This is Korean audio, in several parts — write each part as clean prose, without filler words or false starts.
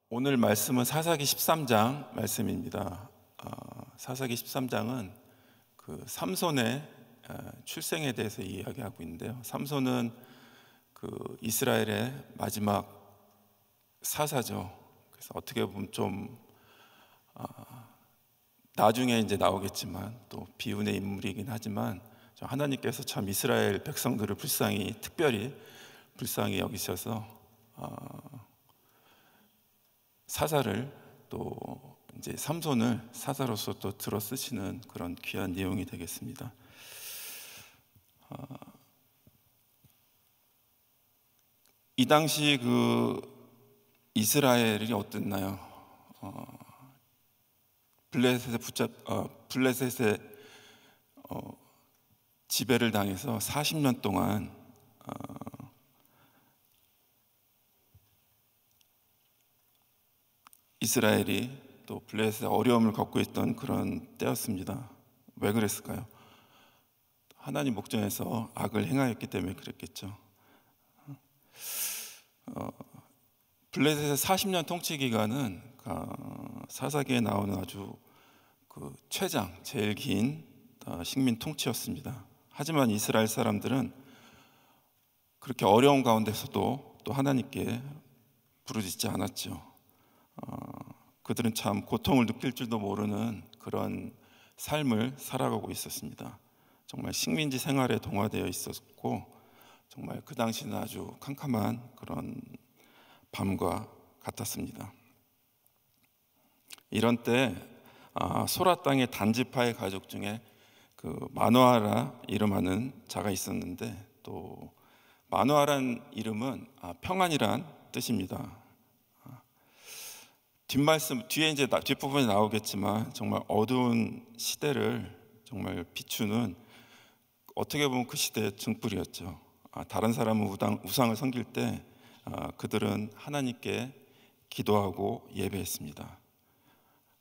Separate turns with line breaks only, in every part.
오늘 말씀은 사사기 13장 말씀입니다. 사사기 13장은 그 삼손의 출생에 대해서 이야기하고 있는데요. 삼손은 그 이스라엘의 마지막 사사죠. 그래서 어떻게 보면 좀 나중에 이제 나오겠지만 또 비운의 인물이긴 하지만 하나님께서 참 이스라엘 백성들을 특별히 불쌍히 여기셔서 사사를 또 이제 삼손을 사사로서 또 들어 쓰시는 그런 귀한 내용이 되겠습니다. 이 당시 그 이스라엘이 어땠나요? 블레셋의 지배를 당해서 40년 동안 이스라엘이 또 블레셋의 어려움을 겪고 있던 그런 때였습니다. 왜 그랬을까요? 하나님 목전에서 악을 행하였기 때문에 그랬겠죠. 블레셋의 40년 통치 기간은 사사기에 나오는 아주 그 제일 긴 식민 통치였습니다. 하지만 이스라엘 사람들은 그렇게 어려운 가운데서도 또 하나님께 부르짖지 않았죠. 그들은 참 고통을 느낄 줄도 모르는 그런 삶을 살아가고 있었습니다. 정말 식민지 생활에 동화되어 있었고 정말 그 당시는 아주 캄캄한 그런 밤과 같았습니다. 이런 때 소라 땅의 단지파의 가족 중에 그 마노아라 이름하는 자가 있었는데, 또 마노아란 이름은 평안이란 뜻입니다. 뒤에 이제 뒷부분에 나오겠지만 정말 어두운 시대를 정말 비추는, 어떻게 보면 그 시대의 등불이었죠. 다른 사람은 우상을 섬길 때 그들은 하나님께 기도하고 예배했습니다.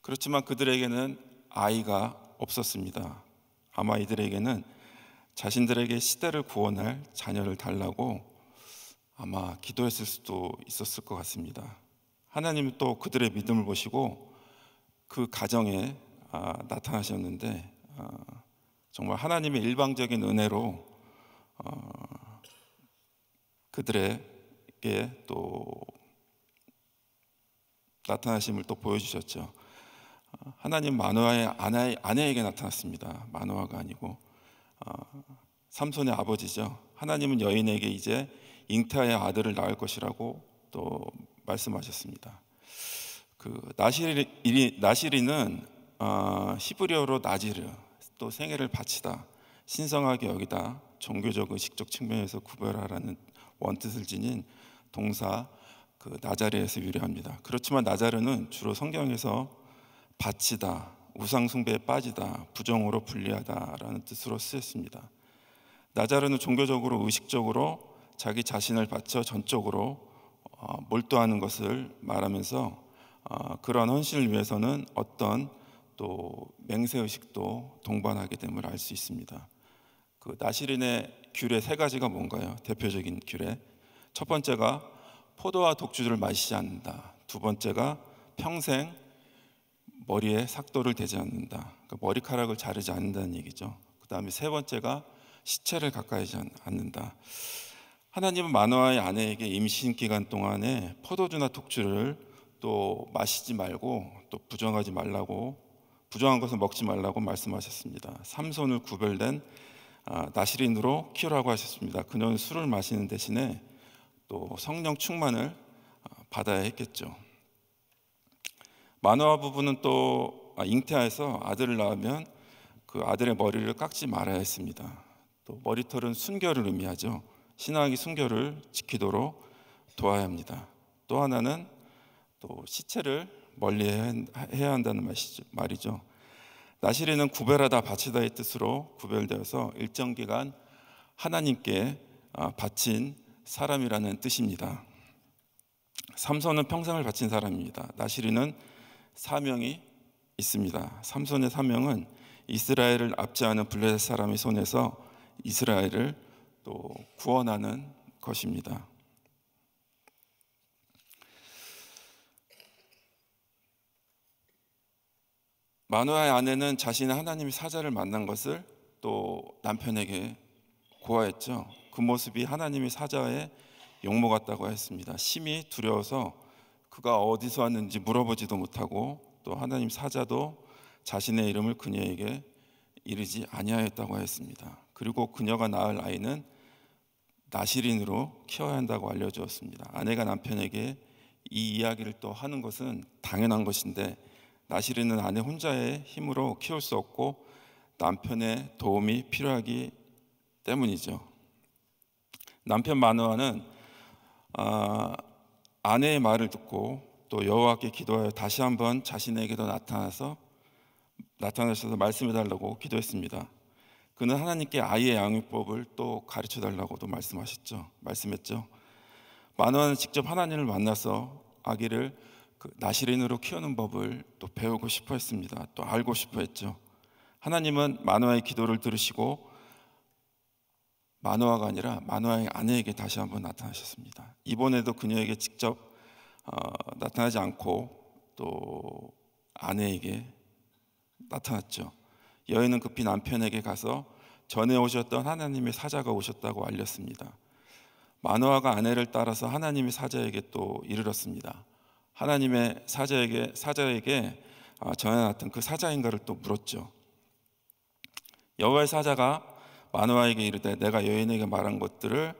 그렇지만 그들에게는 아이가 없었습니다. 아마 이들에게는 자신들에게 시대를 구원할 자녀를 달라고 아마 기도했을 수도 있었을 것 같습니다. 하나님은 또 그들의 믿음을 보시고 그 가정에 나타나셨는데 정말 하나님의 일방적인 은혜로 그들에게 또 나타나심을 또 보여주셨죠. 하나님 마노아의 아내에게 나타났습니다. 마노아가 아니고 삼손의 아버지죠. 하나님은 여인에게 이제 잉태하여 아들을 낳을 것이라고 또 말씀하셨습니다. 그 나시리는 히브리어로 나지르, 또 생애를 바치다, 신성하게 여기다, 종교적 의식적 측면에서 구별하라는 원뜻을 지닌 동사 그 나자르에서 유래합니다. 그렇지만 나자르는 주로 성경에서 바치다, 우상 숭배에 빠지다, 부정으로 분리하다라는 뜻으로 쓰였습니다. 나자르는 종교적으로 의식적으로 자기 자신을 바쳐 전적으로 몰두하는 것을 말하면서 그러한 헌신을 위해서는 어떤 또 맹세의식도 동반하게 됨을 알 수 있습니다. 그 나시린의 규례 3가지가 뭔가요? 대표적인 규례. 첫 번째가 포도와 독주를 마시지 않는다. 두 번째가 평생 머리에 삭도를 대지 않는다. 그러니까 머리카락을 자르지 않는다는 얘기죠. 그 다음에 세 번째가 시체를 가까이 하지 않는다. 하나님은 마노아의 아내에게 임신 기간 동안에 포도주나 독주를 또 마시지 말고 또 부정한 것을 먹지 말라고 말씀하셨습니다. 삼손을 구별된 나시린으로 키우라고 하셨습니다. 그녀는 술을 마시는 대신에 또 성령 충만을 받아야 했겠죠. 마노아 부부는 또 잉태해서 아들을 낳으면 그 아들의 머리를 깎지 말아야 했습니다. 또 머리털은 순결을 의미하죠. 신앙이 순결을 지키도록 도와야 합니다. 또 하나는 또 시체를 멀리 해야 한다는 말이죠. 나시린은 구별하다 바치다의 뜻으로 구별되어서 일정 기간 하나님께 바친 사람이라는 뜻입니다. 삼손은 평생을 바친 사람입니다. 나시린은 사명이 있습니다. 삼손의 사명은 이스라엘을 압제하는 블레셋 사람의 손에서 이스라엘을 또 구원하는 것입니다. 마노아의 아내는 자신의 하나님의 사자를 만난 것을 또 남편에게 고하였죠. 그 모습이 하나님의 사자의 용모 같다고 했습니다. 심히 두려워서 그가 어디서 왔는지 물어보지도 못하고 또 하나님 사자도 자신의 이름을 그녀에게 이르지 아니하였다고 했습니다. 그리고 그녀가 낳을 아이는 나실인으로 키워야 한다고 알려주었습니다. 아내가 남편에게 이 이야기를 또 하는 것은 당연한 것인데 나실인은 아내 혼자의 힘으로 키울 수 없고 남편의 도움이 필요하기 때문이죠. 남편 마노아는 아내의 말을 듣고 또 여호와께 기도하여 다시 한번 자신에게도 나타나셔서 말씀해달라고 기도했습니다. 그는 하나님께 아이의 양육법을 또 가르쳐달라고도 말씀했죠. 마노아는 직접 하나님을 만나서 아기를 나실인으로 키우는 법을 또 배우고 싶어 했습니다. 또 알고 싶어 했죠. 하나님은 마노아의 기도를 들으시고 마노아가 아니라 마노아의 아내에게 다시 한번 나타나셨습니다. 이번에도 그녀에게 직접 나타나지 않고 또 아내에게 나타났죠. 여인은 급히 남편에게 가서 전에 오셨던 하나님의 사자가 오셨다고 알렸습니다. 마노아가 아내를 따라서 하나님의 사자에게 또 이르렀습니다. 하나님의 사자에게 전에 나타난 그 사자인가를 또 물었죠. 여호와의 사자가 마노아에게 이르되 내가 여인에게 말한 것들을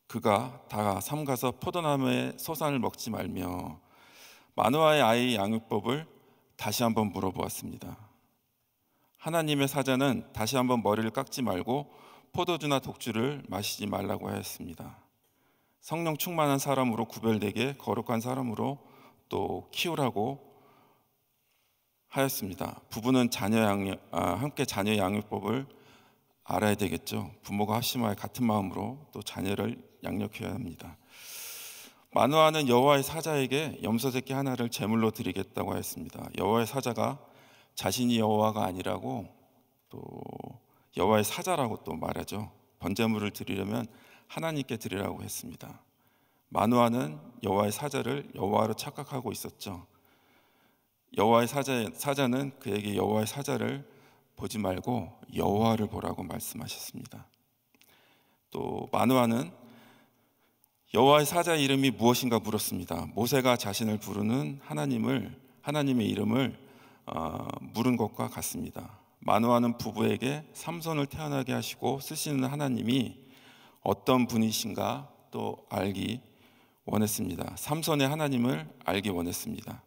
그가 다 삼가서 포도나무의 소산을 먹지 말며 마노아의 아이 양육법을 다시 한번 물어보았습니다. 하나님의 사자는 다시 한번 머리를 깎지 말고 포도주나 독주를 마시지 말라고 하였습니다. 성령 충만한 사람으로 구별되게 거룩한 사람으로 또 키우라고 하였습니다. 부부는 함께 자녀 양육법을 알아야 되겠죠. 부모가 합심하여 같은 마음으로 또 자녀를 양육해야 합니다. 마노아는 여호와의 사자에게 염소 새끼 하나를 제물로 드리겠다고 하였습니다. 여호와의 사자가 자신이 여호와가 아니라고 또 여호와의 사자라고 또 말하죠. 번제물을 드리려면 하나님께 드리라고 했습니다. 마노아는 여호와의 사자를 여호와로 착각하고 있었죠. 여호와의 사자는 그에게 여호와의 사자를 보지 말고 여호와를 보라고 말씀하셨습니다. 또 마노아는 여호와의 사자 이름이 무엇인가 물었습니다. 모세가 자신을 부르는 하나님의 이름을 물은 것과 같습니다. 마노아는 부부에게 삼손을 태어나게 하시고 쓰시는 하나님이 어떤 분이신가 또 알기 원했습니다. 삼손의 하나님을 알기 원했습니다.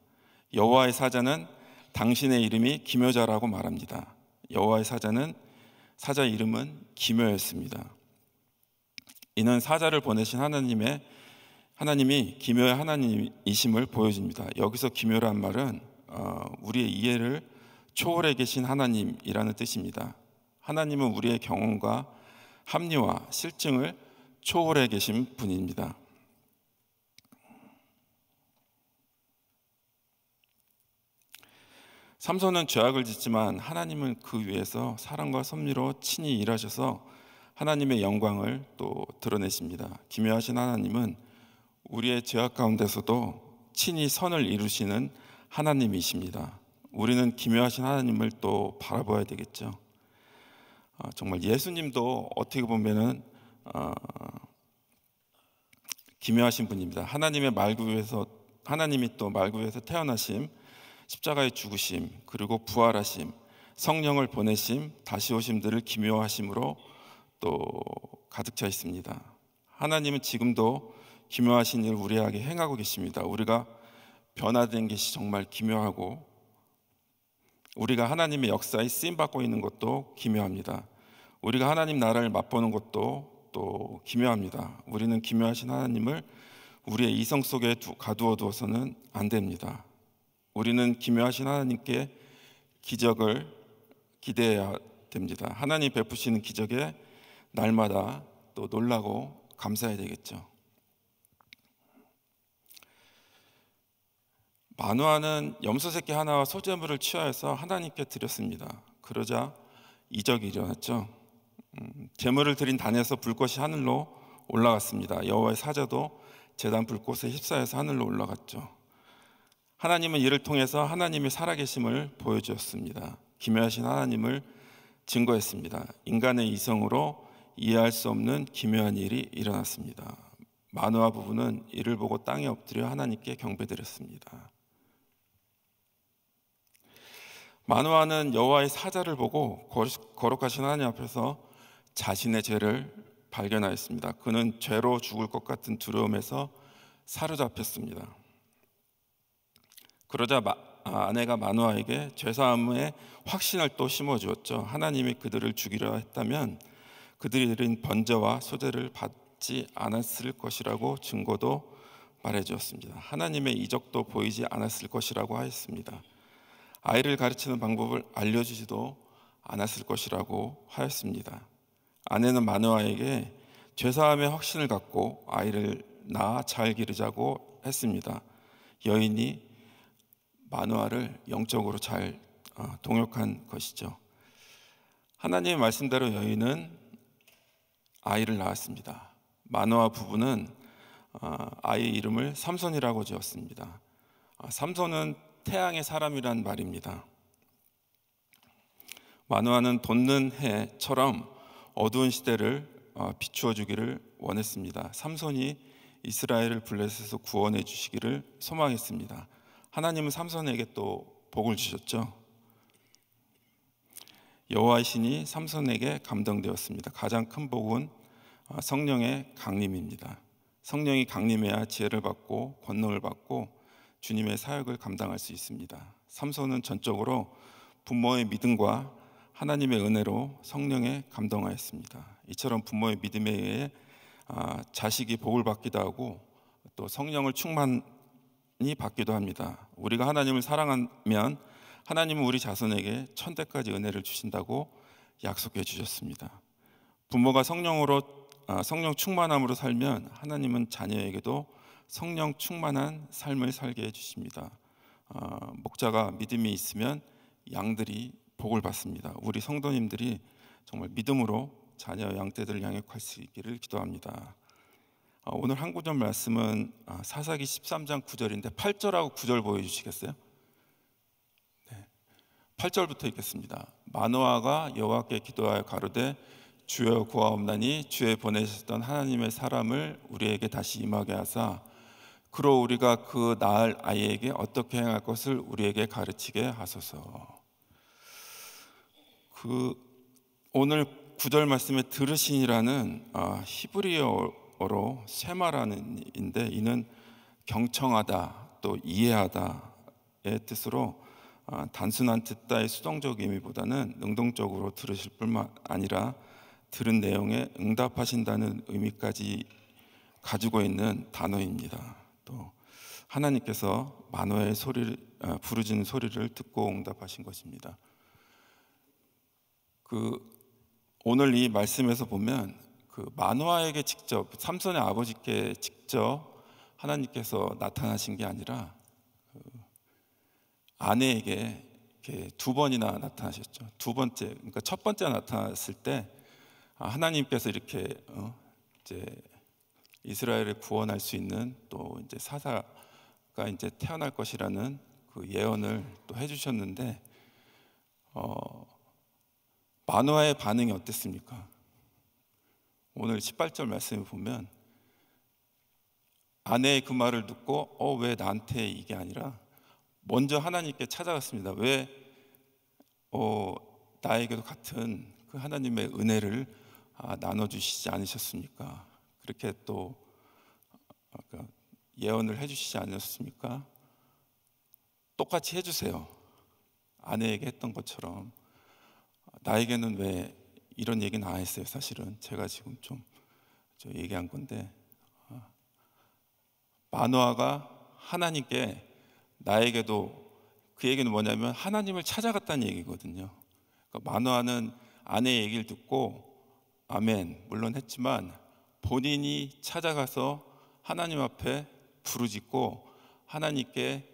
여호와의 사자는 당신의 이름이 기묘자라고 말합니다. 여호와의 사자 이름은 기묘였습니다. 이는 사자를 보내신 하나님이 기묘의 하나님이심을 보여줍니다. 여기서 기묘란 말은 우리의 이해를 초월해 계신 하나님이라는 뜻입니다. 하나님은 우리의 경험과 합리와 실증을 초월해 계신 분입니다. 삼손은 죄악을 짓지만 하나님은 그 위에서 사랑과 섭리로 친히 일하셔서 하나님의 영광을 또 드러내십니다. 기묘하신 하나님은 우리의 죄악 가운데서도 친히 선을 이루시는 하나님이십니다. 우리는 기묘하신 하나님을 또 바라봐야 되겠죠. 정말 예수님도 어떻게 보면은 기묘하신 분입니다. 하나님이 또 말구에서 태어나심, 십자가의 죽으심, 그리고 부활하심, 성령을 보내심, 다시 오심들을 기묘하심으로 또 가득 차 있습니다. 하나님은 지금도 기묘하신 일을 우리에게 행하고 계십니다. 우리가 변화된 것이 정말 기묘하고 우리가 하나님의 역사에 쓰임받고 있는 것도 기묘합니다. 우리가 하나님 나라를 맛보는 것도 또 기묘합니다. 우리는 기묘하신 하나님을 우리의 이성 속에 가두어 두어서는 안 됩니다. 우리는 기묘하신 하나님께 기적을 기대해야 됩니다. 하나님 베푸시는 기적에 날마다 또 놀라고 감사해야 되겠죠. 마노아는 염소 새끼 하나와 소재물을 취하여서 하나님께 드렸습니다. 그러자 이적이 일어났죠. 제물을 드린 단에서 불꽃이 하늘로 올라갔습니다. 여호와의 사자도 제단 불꽃에 휩싸여서 하늘로 올라갔죠. 하나님은 이를 통해서 하나님의 살아계심을 보여주었습니다. 기묘하신 하나님을 증거했습니다. 인간의 이성으로 이해할 수 없는 기묘한 일이 일어났습니다. 마노아 부부는 이를 보고 땅에 엎드려 하나님께 경배드렸습니다. 마노아는 여호와의 사자를 보고 거룩하신 하나님 앞에서 자신의 죄를 발견하였습니다. 그는 죄로 죽을 것 같은 두려움에서 사로잡혔습니다. 그러자 아내가 마노아에게 죄사함의 확신을 또 심어주었죠. 하나님이 그들을 죽이려 했다면 그들이 드린 번제와 소제를 받지 않았을 것이라고 증거도 말해주었습니다. 하나님의 이적도 보이지 않았을 것이라고 하였습니다. 아이를 가르치는 방법을 알려주지도 않았을 것이라고 하였습니다. 아내는 마노아에게 죄사함의 확신을 갖고 아이를 낳아 잘 기르자고 했습니다. 여인이 마노아를 영적으로 잘 동역한 것이죠. 하나님의 말씀대로 여인은 아이를 낳았습니다. 마노아 부부는 아이의 이름을 삼손이라고 지었습니다. 삼손은 태양의 사람이란 말입니다. 마노아는 돋는 해처럼 어두운 시대를 비추어 주기를 원했습니다. 삼손이 이스라엘을 블레셋에서 구원해 주시기를 소망했습니다. 하나님은 삼손에게 또 복을 주셨죠. 여호와의 신이 삼손에게 감동되었습니다. 가장 큰 복은 성령의 강림입니다. 성령이 강림해야 지혜를 받고 권능을 받고 주님의 사역을 감당할 수 있습니다. 삼손은 전적으로 부모의 믿음과 하나님의 은혜로 성령에 감동하였습니다. 이처럼 부모의 믿음에 의해 자식이 복을 받기도 하고 또 성령을 충만히 받기도 합니다. 우리가 하나님을 사랑하면 하나님은 우리 자손에게 천대까지 은혜를 주신다고 약속해 주셨습니다. 부모가 성령 충만함으로 살면 하나님은 자녀에게도 성령 충만한 삶을 살게 해주십니다. 목자가 믿음이 있으면 양들이 복을 받습니다. 우리 성도님들이 정말 믿음으로 자녀 양떼들을 양육할 수 있기를 기도합니다. 오늘 한 구절 말씀은 사사기 13장 9절인데 8절하고 9절 보여주시겠어요? 네. 8절부터 읽겠습니다. 마노아가 여호와께 기도하여 가로되 주여 구하옵나니 주의 보내셨던 하나님의 사람을 우리에게 다시 임하게 하사 그로 우리가 그 낳을 아이에게 어떻게 행할 것을 우리에게 가르치게 하소서. 오늘 9절 말씀에 들으시니라는 히브리어로 쉐마라는 인데 이는 경청하다 또 이해하다의 뜻으로 단순한 듣다의 수동적 의미보다는 능동적으로 들으실 뿐만 아니라 들은 내용에 응답하신다는 의미까지 가지고 있는 단어입니다. 또 하나님께서 마노아의 부르짖는 소리를 듣고 응답하신 것입니다. 오늘 이 말씀에서 보면 마노아에게 직접 삼손의 아버지께 직접 하나님께서 나타나신 게 아니라 아내에게 이렇게 두 번이나 나타나셨죠. 두 번째, 그러니까 첫 번째 나타났을 때 하나님께서 이렇게 이제 이스라엘을 구원할 수 있는 또 이제 사사가 이제 태어날 것이라는 그 예언을 또 해주셨는데 마노아의 반응이 어땠습니까? 오늘 18절 말씀을 보면 아내의 그 말을 듣고 왜 나한테 이게 아니라 먼저 하나님께 찾아갔습니다. 왜 나에게도 같은 그 하나님의 은혜를 나눠주시지 않으셨습니까? 그렇게 또 예언을 해주시지 않으셨습니까? 똑같이 해주세요. 아내에게 했던 것처럼. 나에게는 왜 이런 얘기는 안 했어요. 사실은 제가 지금 좀 얘기한 건데 마노아가 하나님께 나에게도 그 얘기는 뭐냐면 하나님을 찾아갔다는 얘기거든요. 그러니까 마노아는 아내의 얘기를 듣고 아멘 물론 했지만 본인이 찾아가서 하나님 앞에 부르짖고 하나님께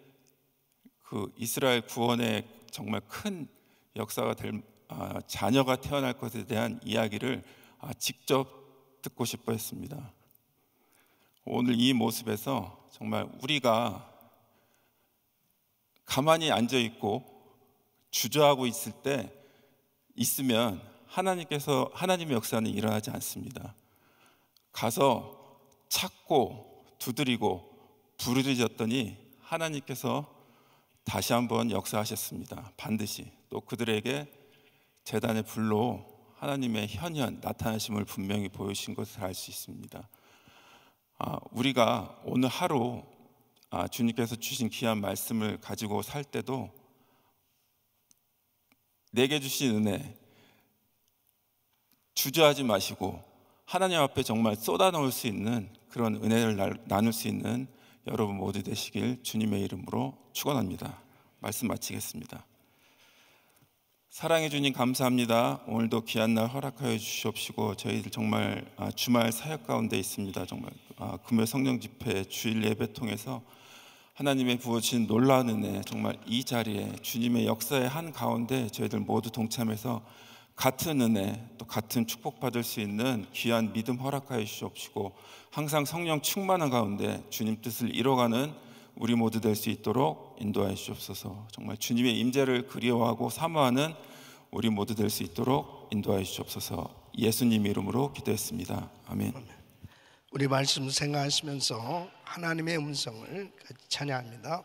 그 이스라엘 구원의 정말 큰 역사가 될 자녀가 태어날 것에 대한 이야기를 직접 듣고 싶어 했습니다. 오늘 이 모습에서 정말 우리가 가만히 앉아 있고 주저하고 있으면 하나님의 역사는 일어나지 않습니다. 가서 찾고 두드리고 부르짖었더니 하나님께서 다시 한번 역사하셨습니다. 반드시. 또 그들에게 제단의 불로 하나님의 현현 나타나심을 분명히 보여주신 것을 알 수 있습니다. 우리가 오늘 하루 주님께서 주신 귀한 말씀을 가지고 살 때도 내게 주신 은혜 주저하지 마시고 하나님 앞에 정말 쏟아놓을 수 있는 그런 은혜를 나눌 수 있는 여러분 모두 되시길 주님의 이름으로 축원합니다. 말씀 마치겠습니다. 사랑해 주님 감사합니다. 오늘도 귀한 날 허락하여 주시옵시고 저희들 정말 주말 사역 가운데 있습니다. 정말 금요 성령 집회 주일 예배 통해서 하나님의 부어주신 놀라운 은혜, 정말 이 자리에 주님의 역사의 한 가운데 저희들 모두 동참해서 같은 은혜 또 같은 축복받을 수 있는 귀한 믿음 허락하여 주시옵시고 항상 성령 충만한 가운데 주님 뜻을 이뤄가는 우리 모두 될 수 있도록 인도하여 주옵소서. 정말 주님의 임재를 그리워하고 사모하는 우리 모두 될 수 있도록 인도하여 주옵소서. 예수님 이름으로 기도했습니다. 아멘.
우리 말씀 생각하시면서 하나님의 음성을 같이 찬양합니다.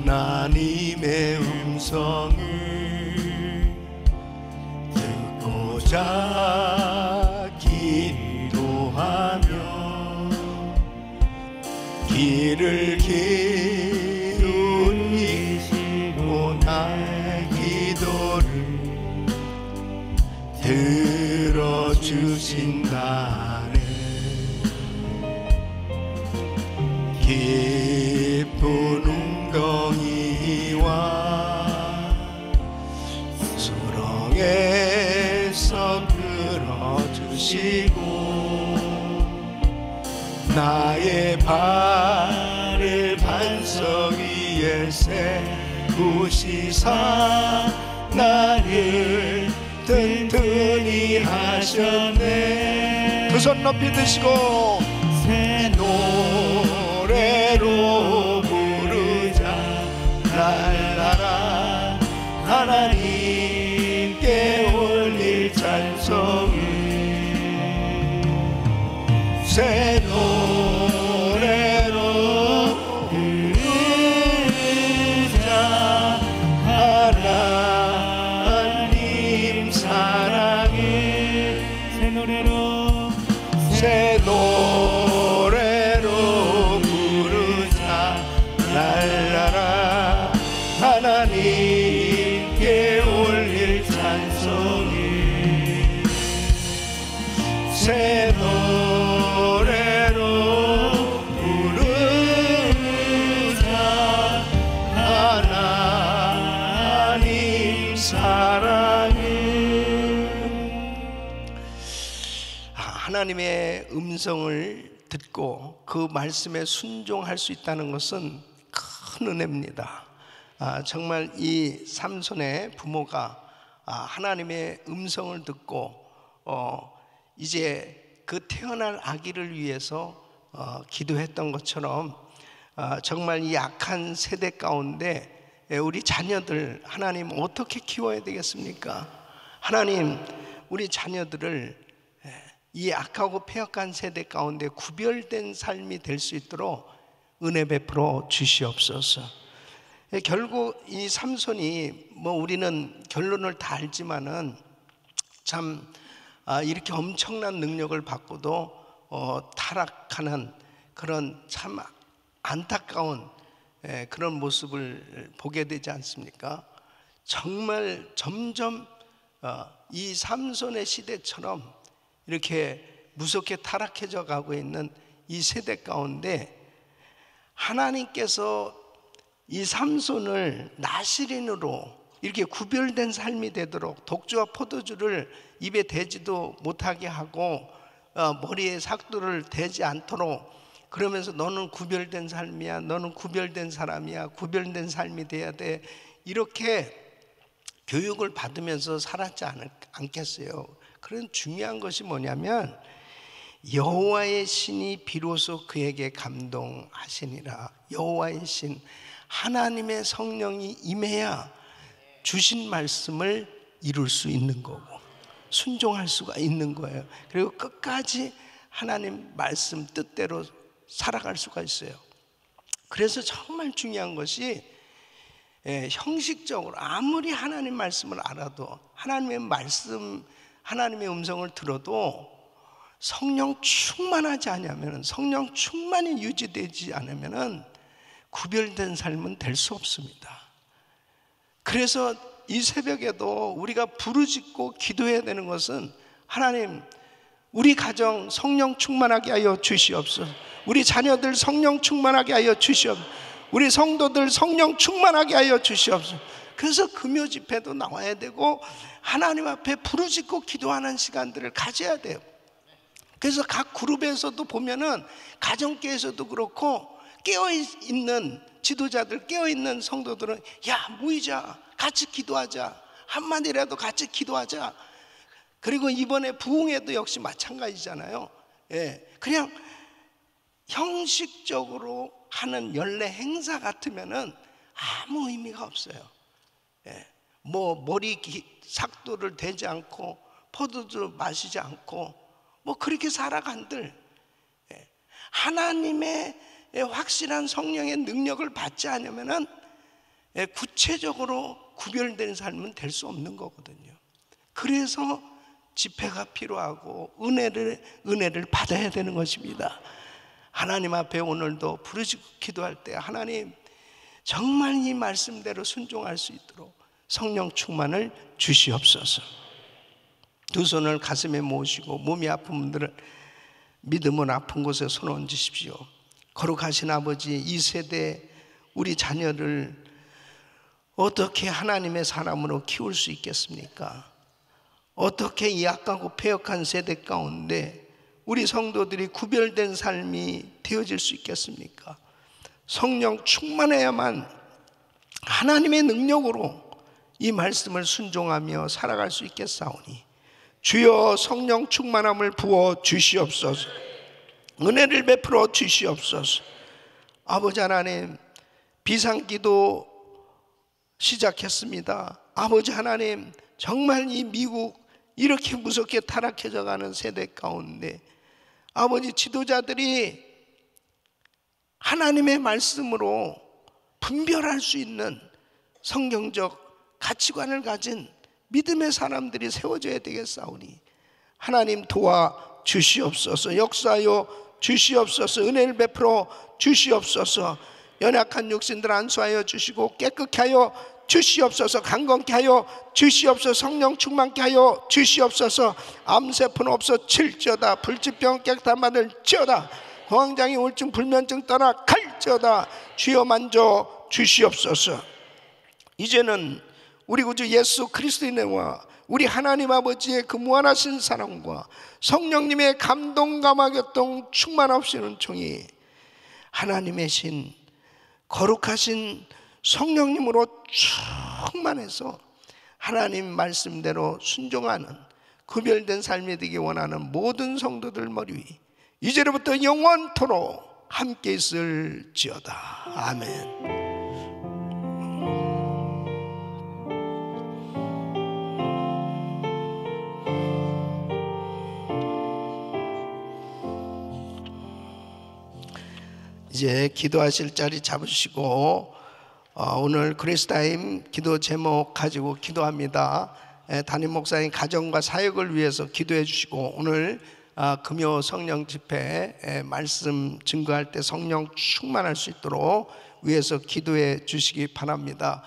하나님의 음성을 듣고자 기도하며 귀를 기울이시고 나의 기도를 들어주신다네. 깊은 웅덩이와 수렁에서 끌어주시고 나의 발을 반석 위에 세우시사 나를 든든히 하셨네. 두 손 높이 드시고 새 노래로 부르자 날라라 하나님께 올릴 찬송을 새 노래로 부르자 하나님 사랑을 새 노래로 부르자 날라라 하나님께 올릴 찬송을 새 노래로 부르자 하나님 사랑을.
하나님의 음성을 듣고 그 말씀에 순종할 수 있다는 것은 큰 은혜입니다. 정말 이 삼손의 부모가 하나님의 음성을 듣고 이제 그 태어날 아기를 위해서 기도했던 것처럼 정말 이 악한 세대 가운데 우리 자녀들 하나님 어떻게 키워야 되겠습니까? 하나님 우리 자녀들을 이 악하고 폐역한 세대 가운데 구별된 삶이 될 수 있도록 은혜 베풀어 주시옵소서. 결국 이 삼손이 우리는 결론을 다 알지만은 참 이렇게 엄청난 능력을 받고도 타락하는 그런 참 안타까운 그런 모습을 보게 되지 않습니까? 정말 점점 이 삼손의 시대처럼 이렇게 무섭게 타락해져 가고 있는 이 세대 가운데 하나님께서 이 삼손을 나시린으로 이렇게 구별된 삶이 되도록 독주와 포도주를 입에 대지도 못하게 하고 머리에 삭도를 대지 않도록 그러면서 너는 구별된 삶이야, 너는 구별된 사람이야, 구별된 삶이 돼야 돼, 이렇게 교육을 받으면서 살았지 않겠어요? 그런 중요한 것이 뭐냐면 여호와의 신이 비로소 그에게 감동하시니라. 여호와의 신, 하나님의 성령이 임해야 주신 말씀을 이룰 수 있는 거고 순종할 수가 있는 거예요. 그리고 끝까지 하나님 말씀 뜻대로 살아갈 수가 있어요. 그래서 정말 중요한 것이 형식적으로 아무리 하나님 말씀을 알아도, 하나님의 말씀, 하나님의 음성을 들어도 성령 충만하지 않으면, 성령 충만이 유지되지 않으면 구별된 삶은 될 수 없습니다. 그래서 이 새벽에도 우리가 부르짖고 기도해야 되는 것은, 하나님, 우리 가정 성령 충만하게 하여 주시옵소서. 우리 자녀들 성령 충만하게 하여 주시옵소서. 우리 성도들 성령 충만하게 하여 주시옵소서. 그래서 금요 집회도 나와야 되고 하나님 앞에 부르짖고 기도하는 시간들을 가져야 돼요. 그래서 각 그룹에서도 보면은, 가정교회에서도 그렇고 깨어있는 지도자들, 깨어있는 성도들은 야, 모이자, 같이 기도하자, 한마디라도 같이 기도하자. 그리고 이번에 부흥회도 역시 마찬가지잖아요. 그냥 형식적으로 하는 연례 행사 같으면은 아무 의미가 없어요. 뭐 머리 삭도를 대지 않고 포도주 마시지 않고 뭐 그렇게 살아간들, 하나님의 확실한 성령의 능력을 받지 않으면은 구체적으로 구별된 삶은 될 수 없는 거거든요. 그래서 집회가 필요하고 은혜를 받아야 되는 것입니다. 하나님 앞에 오늘도 부르짖고 기도할 때, 하나님 정말 이 말씀대로 순종할 수 있도록 성령 충만을 주시옵소서. 두 손을 가슴에 모으시고 몸이 아픈 분들은 믿음은 아픈 곳에 손 얹으십시오. 거룩하신 아버지, 이 세대 우리 자녀를 어떻게 하나님의 사람으로 키울 수 있겠습니까? 어떻게 이 약하고 패역한 세대 가운데 우리 성도들이 구별된 삶이 되어질 수 있겠습니까? 성령 충만해야만 하나님의 능력으로 이 말씀을 순종하며 살아갈 수 있겠사오니 주여 성령 충만함을 부어 주시옵소서. 은혜를 베풀어 주시옵소서. 아버지 하나님, 비상기도 시작했습니다. 아버지 하나님, 정말 이 미국 이렇게 무섭게 타락해져 가는 세대 가운데 아버지, 지도자들이 하나님의 말씀으로 분별할 수 있는 성경적 가치관을 가진 믿음의 사람들이 세워져야 되겠사오니 하나님 도와 주시옵소서. 역사하여 주시옵소서. 은혜를 베풀어 주시옵소서. 연약한 육신들 안수하여 주시고 깨끗게 하여 주시옵소서. 강건케 하여 주시옵소서. 성령 충만케 하여 주시옵소서. 암세포는 없어질지어다. 불치병 깨끗한 받을지어다. 공황장애 우울증 불면증 떠나 갈지어다. 주여 만져 주시옵소서. 이제는 우리 구주 예수 그리스도의 은혜와 우리 하나님 아버지의 그 무한하신 사랑과 성령님의 감동감화교통 충만하시는 총이 하나님의 신 거룩하신 성령님으로 충만해서 하나님 말씀대로 순종하는 구별된 삶이 되기 원하는 모든 성도들 머리 위 이제로부터 영원토록 함께 있을지어다. 아멘. 이제 기도하실 자리 잡으시고 오늘 그리스타임 기도 제목 가지고 기도합니다. 담임 목사님 가정과 사역을 위해서 기도해 주시고 오늘 금요 성령 집회 말씀 증거할 때 성령 충만할 수 있도록 위해서 기도해 주시기 바랍니다.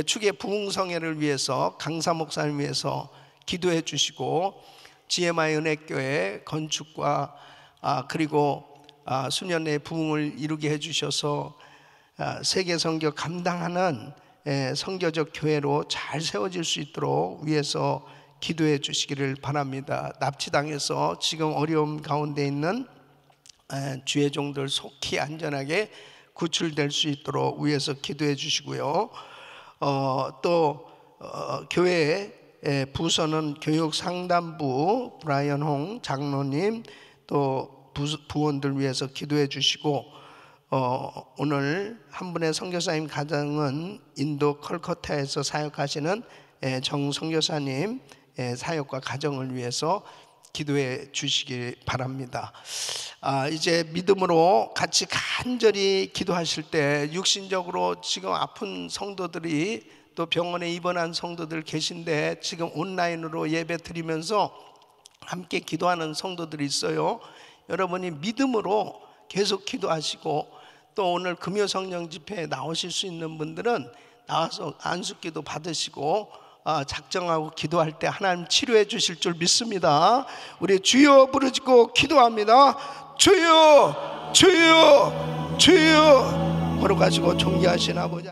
축의 부흥성회를 위해서 강사 목사님 위해서 기도해 주시고 GMI 은혜교회 건축과 그리고 수년 내에 부흥을 이루게 해주셔서 세계 선교 감당하는 선교적 교회로 잘 세워질 수 있도록 위해서 기도해 주시기를 바랍니다. 납치당해서 지금 어려움 가운데 있는 주의 종들 속히 안전하게 구출될 수 있도록 위해서 기도해 주시고요. 또 교회 부서는 교육상담부 브라이언 홍 장로님 또 부원들 위해서 기도해 주시고, 오늘 한 분의 선교사님 가정은 인도 콜카타에서 사역하시는 정 선교사님 사역과 가정을 위해서 기도해 주시기 바랍니다. 이제 믿음으로 같이 간절히 기도하실 때, 육신적으로 지금 아픈 성도들이 또 병원에 입원한 성도들 계신데 지금 온라인으로 예배 드리면서 함께 기도하는 성도들이 있어요. 여러분이 믿음으로 계속 기도하시고, 또 오늘 금요 성령 집회에 나오실 수 있는 분들은 나와서 안수기도 받으시고 작정하고 기도할 때 하나님 치료해 주실 줄 믿습니다. 우리 주여 부르짖고 기도합니다. 주여 주여 주여 걸어가시고 존귀하신 아버지.